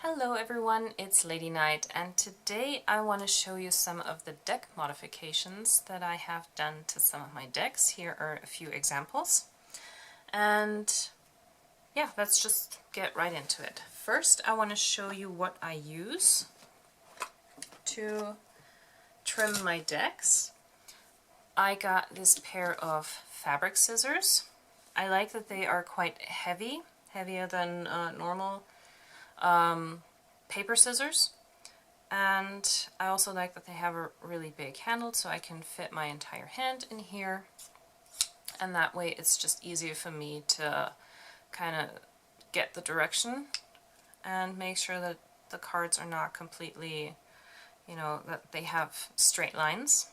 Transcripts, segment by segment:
Hello everyone, it's Lady Night, and today I want to show you some of the deck modifications that I have done to some of my decks. Here are a few examples. And yeah, let's just get right into it. First, I want to show you what I use to trim my decks. I got this pair of fabric scissors. I like that they are quite heavy, heavier than normal paper scissors, and I also like that they have a really big handle so I can fit my entire hand in here, and that way it's just easier for me to kind of get the direction and make sure that the cards are not completely, that they have straight lines.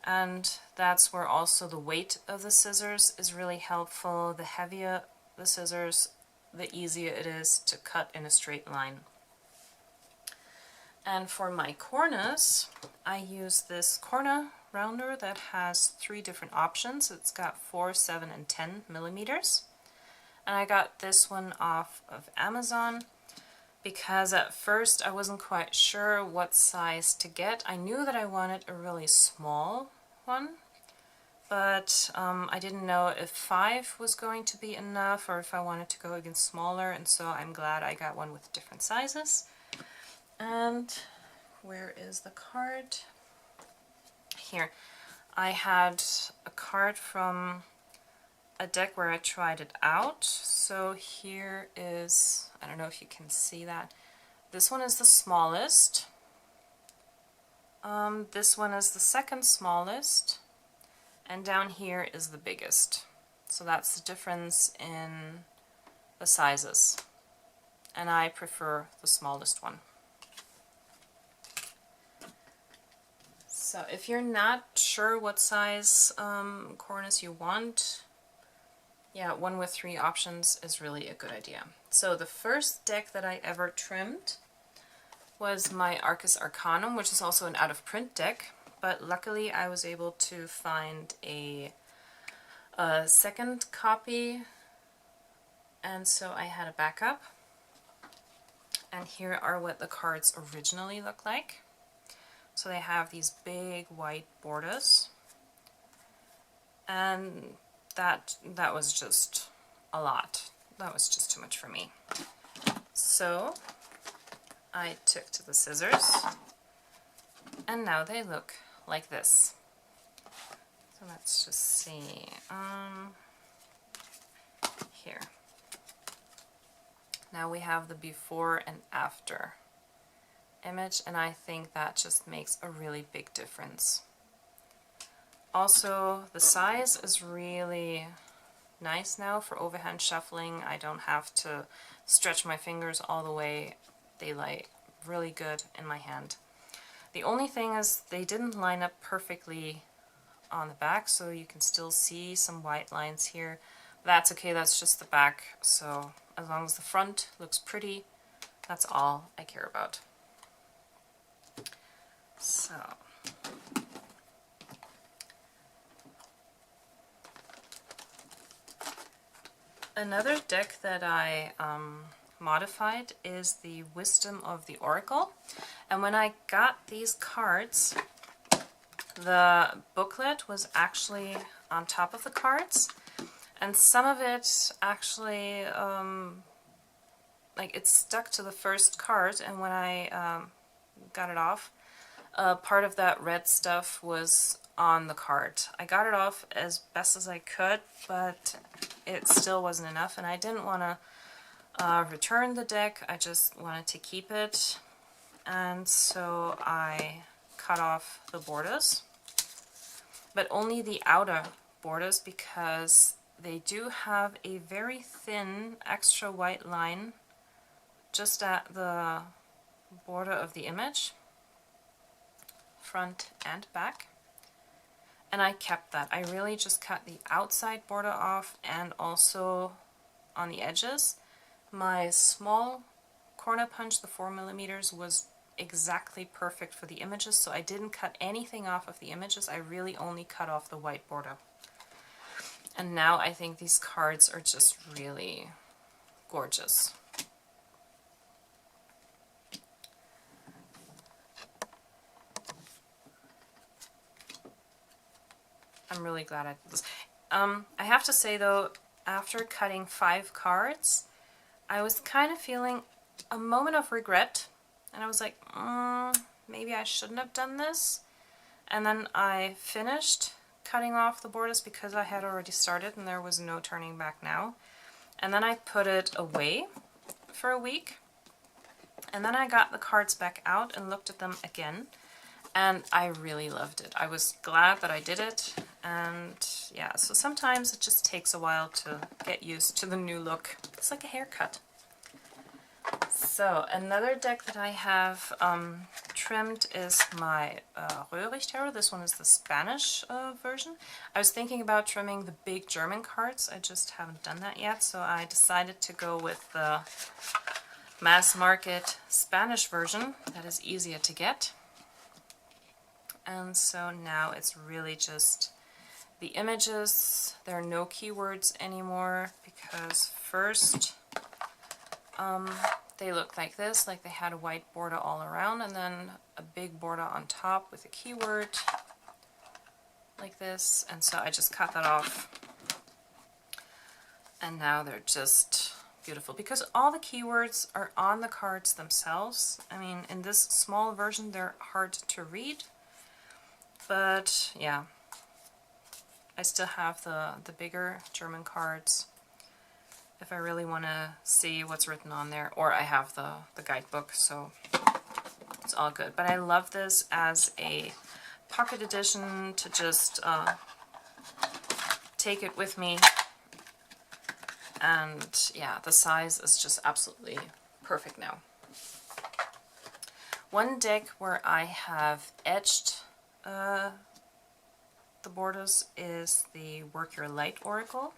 And that's where also the weight of the scissors is really helpful. The heavier the scissors, the easier it is to cut in a straight line. And for my corners, I use this corner rounder that has 3 different options. It's got 4, 7, and 10 millimeters. And I got this one off of Amazon because at first I wasn't quite sure what size to get. I knew that I wanted a really small one, but I didn't know if 5 was going to be enough or if I wanted to go even smaller, and so I'm glad I got one with different sizes. And where is the card? Here. I had a card from a deck where I tried it out. So here is, I don't know if you can see that. This one is the smallest. This one is the second smallest. And down here is the biggest. So that's the difference in the sizes. And I prefer the smallest one. So if you're not sure what size cornice you want, yeah, one with 3 options is really a good idea. So the first deck that I ever trimmed was my Arcus Arcanum, which is also an out-of-print deck, but luckily I was able to find a second copy, and so I had a backup. And here are what the cards originally look like. So they have these big white borders, and that was just a lot. That was just too much for me. So I took to the scissors, and now they look like this. So let's just see. Here. Now we have the before and after image, and I think that just makes a really big difference. Also, the size is really nice now for overhand shuffling. I don't have to stretch my fingers all the way. They lie really good in my hand. The only thing is they didn't line up perfectly on the back, so you can still see some white lines here. That's okay, that's just the back, so as long as the front looks pretty, that's all I care about. So, another deck that I modified is the Wisdom of the Oracle. And when I got these cards, the booklet was actually on top of the cards, and some of it actually, like, it stuck to the first card, and when I got it off, part of that red stuff was on the card. I got it off as best as I could, but it still wasn't enough, and I didn't want to return the deck. I just wanted to keep it, and so I cut off the borders, but only the outer borders, because they do have a very thin extra white line just at the border of the image, front and back, and I kept that. I really just cut the outside border off and also on the edges. My small corner punch, the 4 millimeters, was exactly perfect for the images, so I didn't cut anything off of the images. I really only cut off the white border. And now I think these cards are just really gorgeous. I'm really glad I did this. I have to say though, after cutting 5 cards, I was kind of feeling a moment of regret, and I was like, maybe I shouldn't have done this. And then I finished cutting off the borders because I had already started and there was no turning back now. And then I put it away for a week, and then I got the cards back out and looked at them again, and I really loved it. I was glad that I did it, and yeah, so sometimes it just takes a while to get used to the new look. It's like a haircut. So another deck that I have trimmed is my Röhrig Tarot. This one is the Spanish version. I was thinking about trimming the big German cards. I just haven't done that yet, so I decided to go with the mass market Spanish version that is easier to get. And so now it's really just the images. There are no keywords anymore because first they looked like this, like they had a white border all around and then a big border on top with a keyword like this, and so I just cut that off, and now they're just beautiful because all the keywords are on the cards themselves. I mean, in this small version they're hard to read, but yeah, I still have the bigger German cards if I really want to see what's written on there, or I have the guidebook, so it's all good. But I love this as a pocket edition to just take it with me, and yeah, the size is just absolutely perfect now. One deck where I have etched the borders is the Work Your Light Oracle.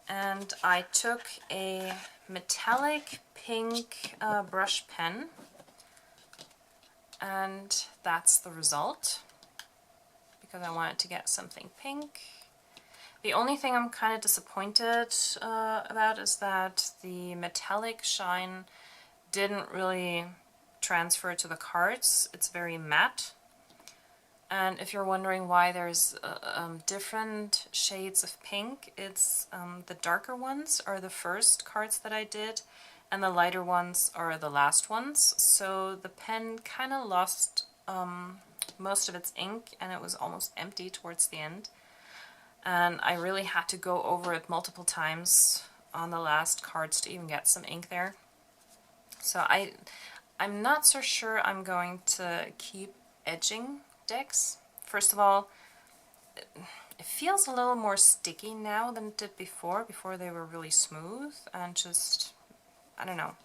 And I took a metallic pink brush pen, and that's the result, because I wanted to get something pink. The only thing I'm kind of disappointed about is that the metallic shine didn't really transfer to the cards. It's very matte. And if you're wondering why there's different shades of pink, it's the darker ones are the first cards that I did, and the lighter ones are the last ones. So the pen kind of lost most of its ink, and it was almost empty towards the end. And I really had to go over it multiple times on the last cards to even get some ink there. So I'm not so sure I'm going to keep edging decks. First of all, it feels a little more sticky now than it did before. Before they were really smooth and just, I don't know.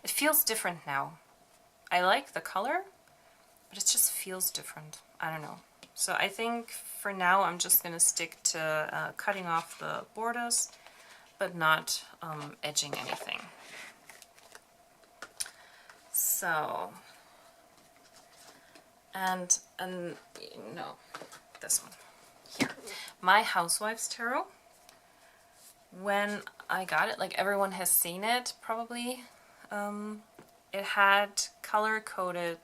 It feels different now. I like the color, but it just feels different. I don't know. So I think for now I'm just going to stick to cutting off the borders, but not edging anything. So, and no, this one here, my Housewives Tarot. When I got it, like everyone has seen it probably, it had color-coded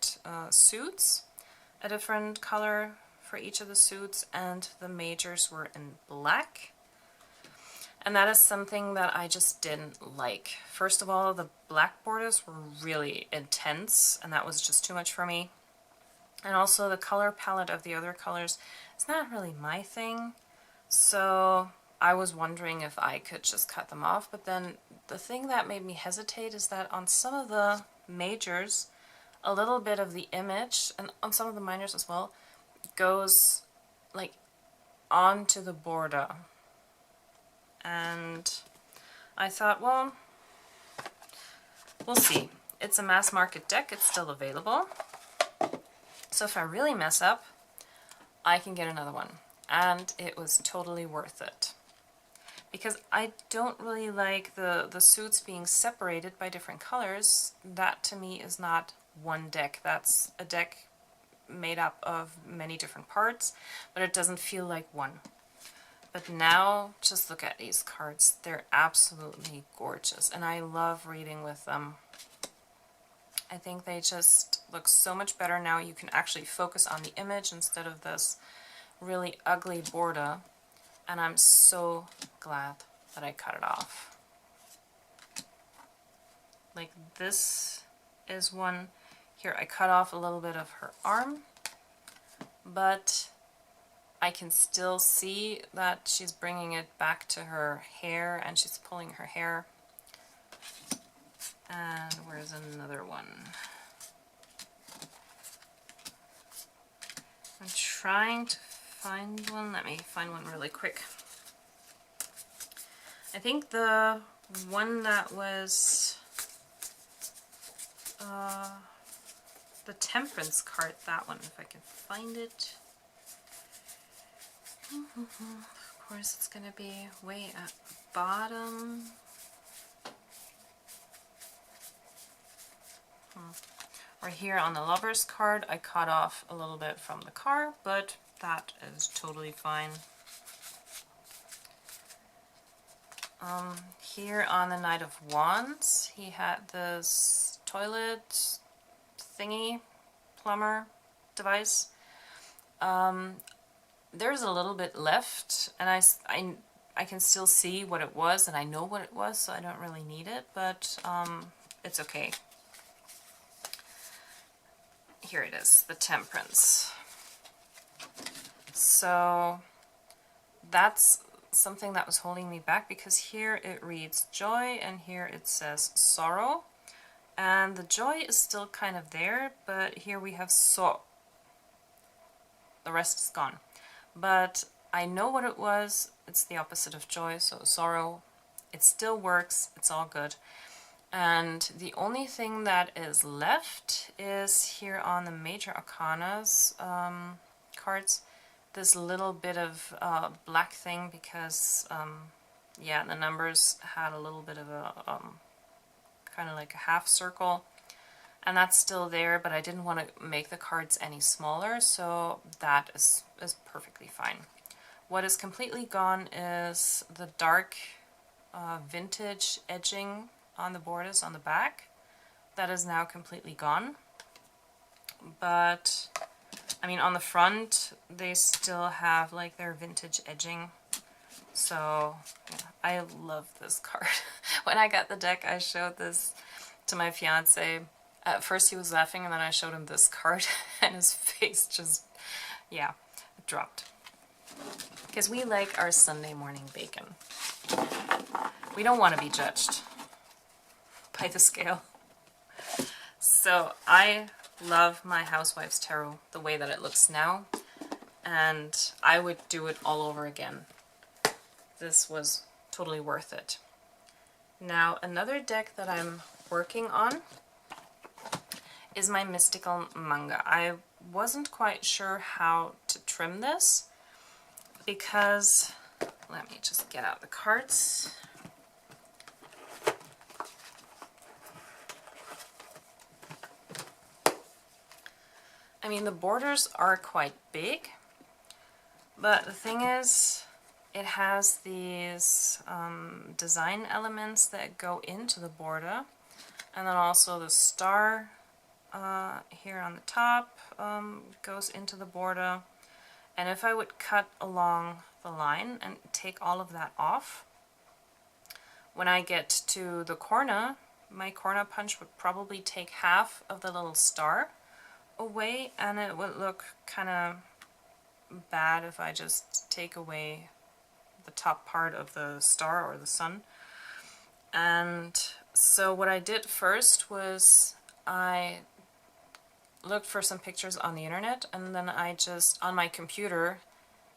suits, a different color for each of the suits, and the majors were in black. And that is something that I just didn't like. First of all, the black borders were really intense, and that was just too much for me. And also the color palette of the other colors is not really my thing. So I was wondering if I could just cut them off. But then the thing that made me hesitate is that on some of the majors, a little bit of the image, and on some of the minors as well, goes like onto the border. And I thought, well, we'll see. It's a mass market deck, it's still available. So if I really mess up, I can get another one. And it was totally worth it. Because I don't really like the suits being separated by different colors. That to me is not one deck. That's a deck made up of many different parts, but it doesn't feel like one. But now, just look at these cards. They're absolutely gorgeous, and I love reading with them. I think they just look so much better now. You can actually focus on the image instead of this really ugly border, and I'm so glad that I cut it off. Like this is one here. I cut off a little bit of her arm, but I can still see that she's bringing it back to her hair, and she's pulling her hair. And where's another one? I'm trying to find one. Let me find one really quick. I think the one that was the Temperance card, that one, if I can find it. Of course, it's going to be way at the bottom. Or here on the Lovers card, I cut off a little bit from the car, but that is totally fine. Here on the Knight of Wands, he had this toilet thingy, plumber device. There's a little bit left, and I can still see what it was, and I know what it was, so I don't really need it, but it's okay. Here it is, the Temperance. So that's something that was holding me back, because here it reads joy and here it says sorrow, and the joy is still kind of there, but here we have so. The rest is gone. But I know what it was. It's the opposite of joy, so sorrow. It still works. It's all good. And the only thing that is left is here on the Major Arcanas cards, this little bit of black thing, because yeah, the numbers had a little bit of a kind of like a half circle, and that's still there, but I didn't want to make the cards any smaller, so that is perfectly fine. What is completely gone is the dark vintage edging on the borders on the back. That is now completely gone. But I mean, on the front they still have like their vintage edging. So yeah, I love this card. When I got the deck, I showed this to my fiance. At first he was laughing, and then I showed him this card and his face just, yeah, dropped. Because we like our Sunday morning bacon. We don't want to be judged by the scale. So I love my Housewives Tarot the way that it looks now, and I would do it all over again. This was totally worth it. Now another deck that I'm working on is my Mystical Manga. I wasn't quite sure how to trim this, because, let me just get out the cards. I mean, the borders are quite big, but the thing is, it has these design elements that go into the border, and then also the star here on the top goes into the border. And if I would cut along the line and take all of that off, when I get to the corner, my corner punch would probably take half of the little star away, and it would look kind of bad if I just take away the top part of the star or the sun. And so what I did first was I looked for some pictures on the internet, and then I just, on my computer,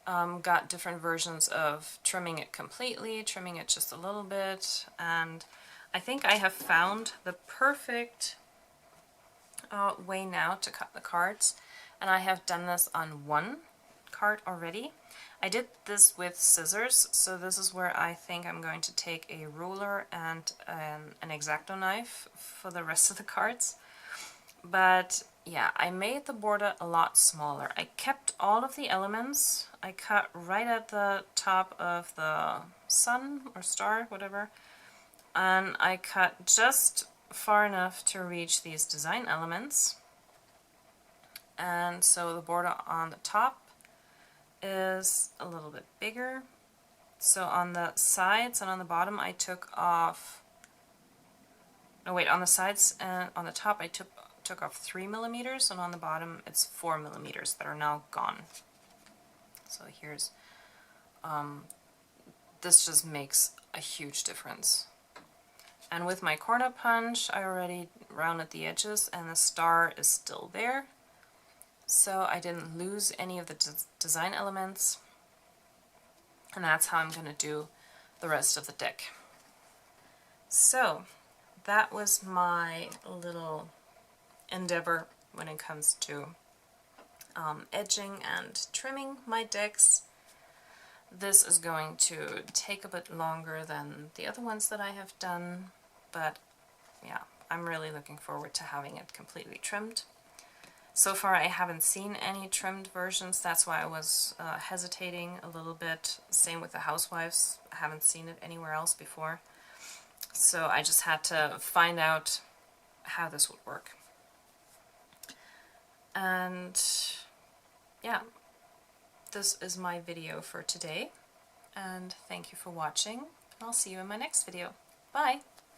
got different versions of trimming it completely, trimming it just a little bit, and I think I have found the perfect way now to cut the cards, and I have done this on one card already. I did this with scissors, so this is where I think I'm going to take a ruler and an X-Acto knife for the rest of the cards. But yeah, I made the border a lot smaller. I kept all of the elements. I cut right at the top of the sun or star, whatever, and I cut just far enough to reach these design elements. And so the border on the top is a little bit bigger. So on the sides and on the bottom I took off, no wait, on the sides and on the top I took off 3 millimeters, and on the bottom it's 4 millimeters that are now gone. So here's, this just makes a huge difference. And with my corner punch, I already rounded the edges and the star is still there. So I didn't lose any of the design elements. And that's how I'm going to do the rest of the deck. So that was my little endeavor when it comes to edging and trimming my decks. This is going to take a bit longer than the other ones that I have done, but yeah, I'm really looking forward to having it completely trimmed. So far I haven't seen any trimmed versions, that's why I was hesitating a little bit. Same with the Housewives, I haven't seen it anywhere else before. So I just had to find out how this would work. And yeah, this is my video for today, and thank you for watching, and I'll see you in my next video. Bye!